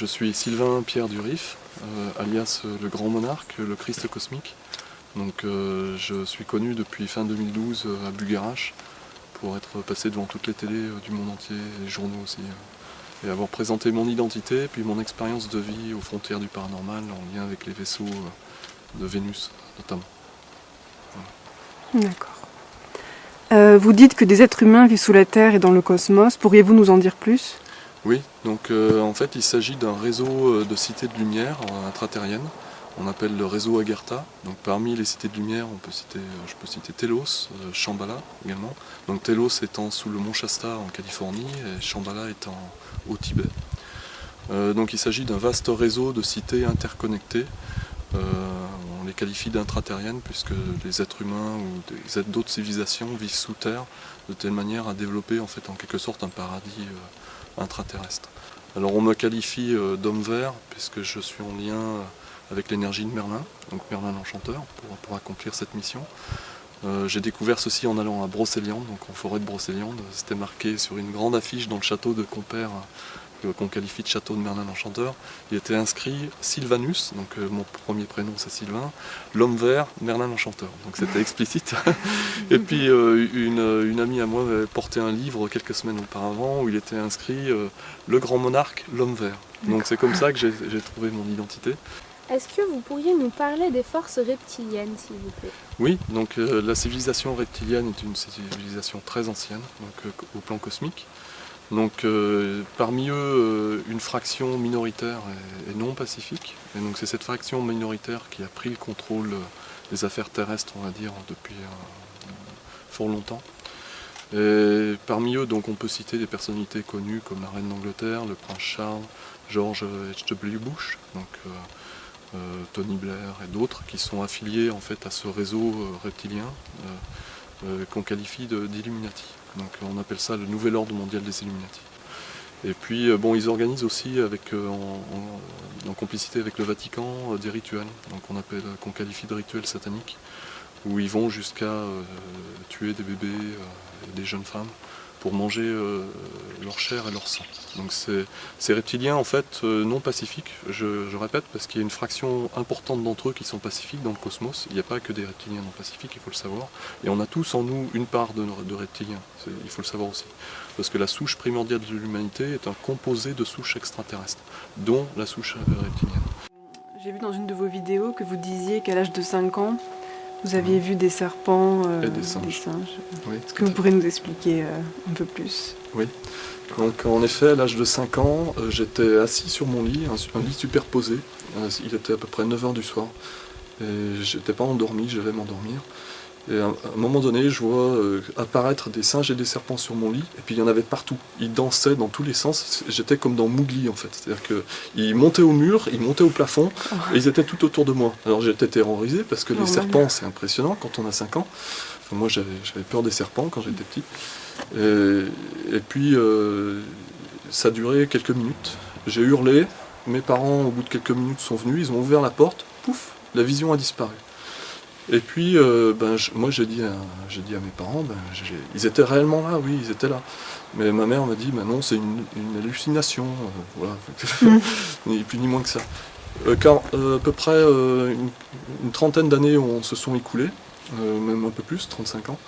je suis Sylvain Pierre Durif, alias le Grand Monarque, le Christ Cosmique. Donc, je suis connu depuis fin 2012 à Bugarach pour être passé devant toutes les télés du monde entier, les journaux aussi, et avoir présenté mon identité puis mon expérience de vie aux frontières du paranormal en lien avec les vaisseaux de Vénus notamment. Voilà. D'accord. Vous dites que des êtres humains vivent sous la Terre et dans le cosmos. Pourriez-vous nous en dire plus ? Oui, donc en fait il s'agit d'un réseau de cités de lumière intraterriennes. On appelle le réseau Agartha. Donc parmi les cités de lumière, je peux citer Telos, Shambhala également. Donc Telos étant sous le mont Shasta en Californie et Shambhala étant au Tibet. Donc il s'agit d'un vaste réseau de cités interconnectées. On les qualifie d'intraterriennes puisque les êtres humains ou d'autres civilisations vivent sous terre de telle manière à développer en quelque sorte un paradis intraterrestre. Alors on me qualifie d'homme vert puisque je suis en lien avec l'énergie de Merlin, donc Merlin l'Enchanteur, pour accomplir cette mission. J'ai découvert ceci en allant à Brocéliande, donc en forêt de Brocéliande. C'était marqué sur une grande affiche dans le château de Compère, qu'on qualifie de château de Merlin l'Enchanteur. Il était inscrit Sylvanus, donc mon premier prénom c'est Sylvain, l'homme vert, Merlin l'Enchanteur. Donc c'était explicite. Et puis une amie à moi avait porté un livre quelques semaines auparavant où il était inscrit Le Grand Monarque, l'homme vert. Donc c'est comme ça que j'ai trouvé mon identité. Est-ce que vous pourriez nous parler des forces reptiliennes, s'il vous plaît ? Oui, donc la civilisation reptilienne est une civilisation très ancienne, donc, au plan cosmique. Donc parmi eux, une fraction minoritaire est non pacifique. Et donc c'est cette fraction minoritaire qui a pris le contrôle des affaires terrestres, on va dire, depuis fort longtemps. Et parmi eux, donc, on peut citer des personnalités connues comme la reine d'Angleterre, le prince Charles, George H.W. Bush, donc Tony Blair et d'autres qui sont affiliés en fait à ce réseau reptilien qu'on qualifie d'Illuminati. Donc on appelle ça le nouvel ordre mondial des Illuminati. Et puis ils organisent aussi en complicité avec le Vatican des rituels, donc qu'on qualifie de rituels sataniques, où ils vont jusqu'à tuer des bébés et des jeunes femmes pour manger leur chair et leur sang. Donc ces reptiliens en fait non pacifiques, je répète, parce qu'il y a une fraction importante d'entre eux qui sont pacifiques dans le cosmos. Il n'y a pas que des reptiliens non pacifiques, il faut le savoir. Et on a tous en nous une part de reptiliens, il faut le savoir aussi. Parce que la souche primordiale de l'humanité est un composé de souches extraterrestres, dont la souche reptilienne. J'ai vu dans une de vos vidéos que vous disiez qu'à l'âge de 5 ans, vous aviez vu des serpents et des singes. Oui, est-ce que vous pourrez nous expliquer un peu plus ? Oui. Donc en effet, à l'âge de 5 ans, j'étais assis sur mon lit, un lit superposé. Il était à peu près 9h du soir. Et j'étais pas endormi, je devais m'endormir. Et à un moment donné, je vois apparaître des singes et des serpents sur mon lit, et puis il y en avait partout. Ils dansaient dans tous les sens, j'étais comme dans Mowgli en fait. C'est-à-dire qu'ils montaient au mur, ils montaient au plafond, et ils étaient tout autour de moi. Alors j'étais terrorisé, parce que les serpents c'est impressionnant quand on a 5 ans. Enfin, moi j'avais peur des serpents quand j'étais petit. Et puis ça a duré quelques minutes. J'ai hurlé, mes parents au bout de quelques minutes sont venus, ils ont ouvert la porte, pouf, la vision a disparu. Et puis, moi j'ai dit à mes parents, ils étaient réellement là, oui, ils étaient là. Mais ma mère m'a dit, non, c'est une hallucination, voilà, ni plus ni moins que ça. Car à peu près une trentaine d'années se sont écoulées, même un peu plus, 35 ans.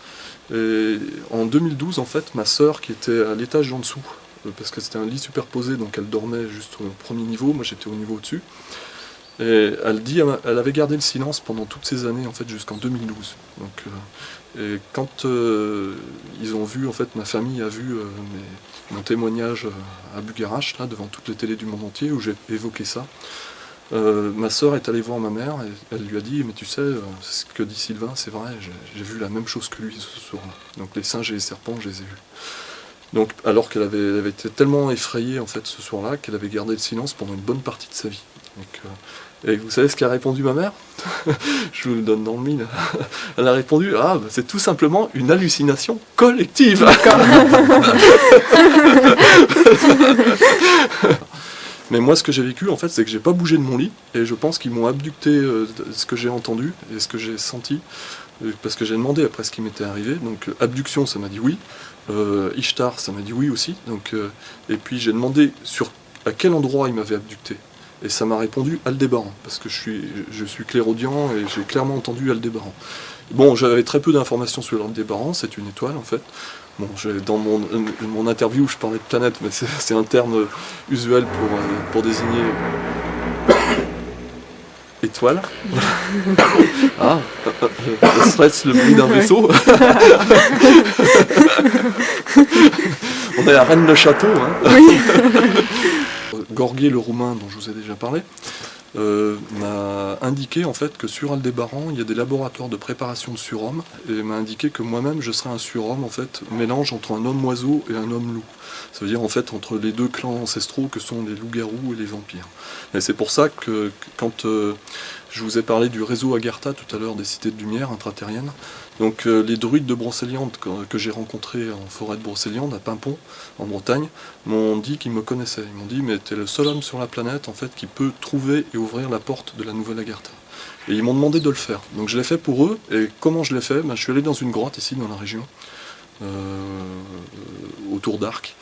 Et en 2012, en fait, ma sœur qui était à l'étage en dessous, parce que c'était un lit superposé, donc elle dormait juste au premier niveau, moi j'étais au niveau au-dessus. Et elle avait gardé le silence pendant toutes ces années, en fait, jusqu'en 2012. Donc, et quand ils ont vu, en fait, ma famille a vu mon témoignage à Bugarach, là, devant toutes les télés du monde entier, où j'ai évoqué ça, ma sœur est allée voir ma mère, et elle lui a dit, mais tu sais, ce que dit Sylvain, c'est vrai, j'ai vu la même chose que lui ce soir-là. Donc les singes et les serpents, je les ai vus. Donc, alors qu'elle avait été tellement effrayée, en fait, ce soir-là, qu'elle avait gardé le silence pendant une bonne partie de sa vie. Donc, et vous savez ce qu'a répondu ma mère? Je vous le donne dans le mille. Elle a répondu, c'est tout simplement une hallucination collective. Mais moi, ce que j'ai vécu, en fait, c'est que j'ai pas bougé de mon lit, et je pense qu'ils m'ont abducté ce que j'ai entendu et ce que j'ai senti, parce que j'ai demandé après ce qui m'était arrivé. Donc, abduction, ça m'a dit oui. Ishtar, ça m'a dit oui aussi. Donc, et puis j'ai demandé sur à quel endroit il m'avait abducté. Et ça m'a répondu Aldébaran, parce que je suis clairaudient et j'ai clairement entendu Aldébaran. Bon, j'avais très peu d'informations sur Aldébaran, c'est une étoile en fait. Bon, dans mon interview, je parlais de planète, mais c'est un terme usuel pour désigner étoile. Ah, serait-ce le bruit d'un vaisseau? On est à Rennes-le-Château. Hein. Oui. Gorguet le Roumain, dont je vous ai déjà parlé, m'a indiqué en fait que sur Aldébaran, il y a des laboratoires de préparation de surhomme, et m'a indiqué que moi-même je serais un surhomme en fait, mélange entre un homme-oiseau et un homme-loup. Ça veut dire en fait entre les deux clans ancestraux que sont les loups-garous et les vampires. Et c'est pour ça que quand je vous ai parlé du réseau Agartha tout à l'heure des cités de lumière intraterriennes, donc les druides de Brocéliande que j'ai rencontrés en forêt de Brocéliande, à Pimpon, en Bretagne, m'ont dit qu'ils me connaissaient. Ils m'ont dit mais t'es le seul homme sur la planète en fait qui peut trouver et ouvrir la porte de la nouvelle Agartha. Et ils m'ont demandé de le faire. Donc je l'ai fait pour eux, et comment je l'ai fait? Je suis allé dans une grotte ici dans la région, autour d'Arc.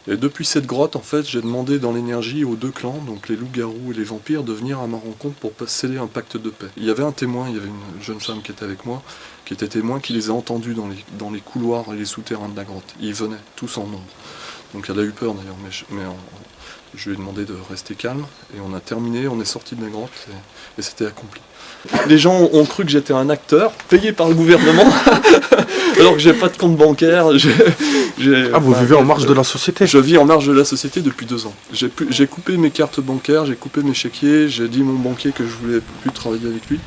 Et depuis cette grotte, en fait, j'ai demandé dans l'énergie aux deux clans, donc les loups-garous et les vampires, de venir à ma rencontre pour sceller un pacte de paix. Il y avait un témoin, il y avait une jeune femme qui était avec moi, qui était témoin, qui les a entendus dans les couloirs et les souterrains de la grotte. Ils venaient, tous en nombre. Donc elle a eu peur d'ailleurs, mais je lui ai demandé de rester calme, et on a terminé, on est sorti de la grotte, et c'était accompli. Les gens ont cru que j'étais un acteur, payé par le gouvernement, alors que j'ai pas de compte bancaire. Vous vivez en marge de la société? Je vis en marge de la société depuis 2 ans. J'ai coupé mes cartes bancaires, j'ai coupé mes chéquiers, j'ai dit à mon banquier que je voulais plus travailler avec lui.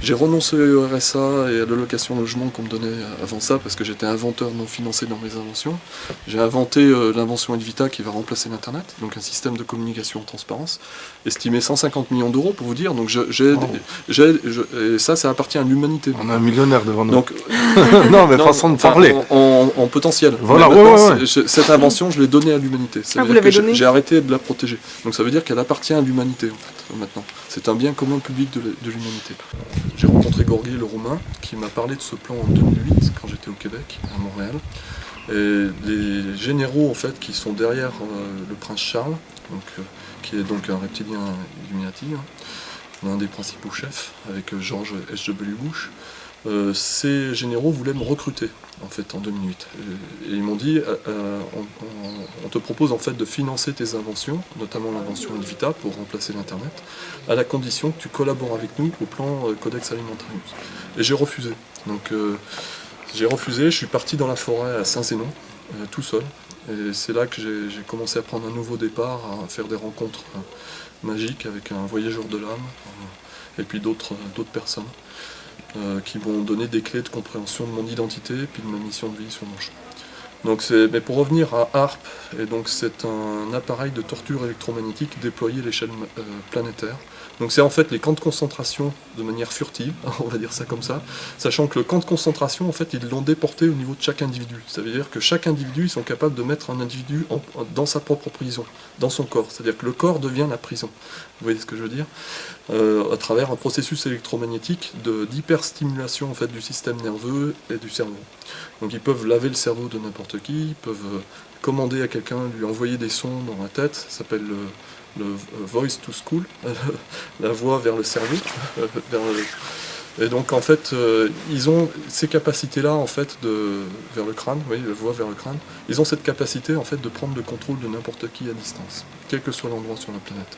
J'ai renoncé au RSA et à l'allocation logement qu'on me donnait avant ça, parce que j'étais inventeur non financé dans mes inventions. J'ai inventé l'invention Elvita qui va remplacer l'Internet, donc un système de communication en transparence, estimé 150 millions d'euros pour vous dire. Donc et ça appartient à l'humanité. On a un millionnaire devant nous. Donc, non, mais façon de parler. En potentiel. Voilà, cette invention, je l'ai donnée à l'humanité. Vous l'avez donnée ? J'ai arrêté de la protéger. Donc ça veut dire qu'elle appartient à l'humanité, en fait, maintenant. C'est un bien commun public de l'humanité. J'ai rencontré Gorguet le Roumain, qui m'a parlé de ce plan en 2008, quand j'étais au Québec, à Montréal. Et les généraux, en fait, qui sont derrière le prince Charles, donc, qui est donc un reptilien Illuminati, l'un des principaux chefs, avec George H.W. Bush, ces généraux voulaient me recruter en fait en 2008. Et ils m'ont dit on te propose en fait de financer tes inventions, notamment l'invention Elvita pour remplacer l'Internet, à la condition que tu collabores avec nous au plan Codex Alimentarius. Et j'ai refusé. Donc j'ai refusé, je suis parti dans la forêt à Saint-Zénon, tout seul. Et c'est là que j'ai commencé à prendre un nouveau départ, à faire des rencontres magiques avec un voyageur de l'âme, et puis d'autres personnes. Qui m'ont donné des clés de compréhension de mon identité et puis de ma mission de vie sur mon chemin. Donc mais pour revenir à HARP, et donc c'est un appareil de torture électromagnétique déployé à l'échelle planétaire. Donc c'est en fait les camps de concentration de manière furtive, on va dire ça comme ça, sachant que le camp de concentration, en fait, ils l'ont déporté au niveau de chaque individu. Ça veut dire que chaque individu, ils sont capables de mettre un individu dans sa propre prison, dans son corps. C'est-à-dire que le corps devient la prison. Vous voyez ce que je veux dire ? À travers un processus électromagnétique d'hyperstimulation en fait, du système nerveux et du cerveau. Donc ils peuvent laver le cerveau de n'importe qui, ils peuvent commander à quelqu'un, lui envoyer des sons dans la tête, ça s'appelle le voice to school, la voix vers le cerveau. Et donc en fait, ils ont ces capacités-là en fait vers le crâne, oui, la voix vers le crâne. Ils ont cette capacité en fait de prendre le contrôle de n'importe qui à distance, quel que soit l'endroit sur la planète.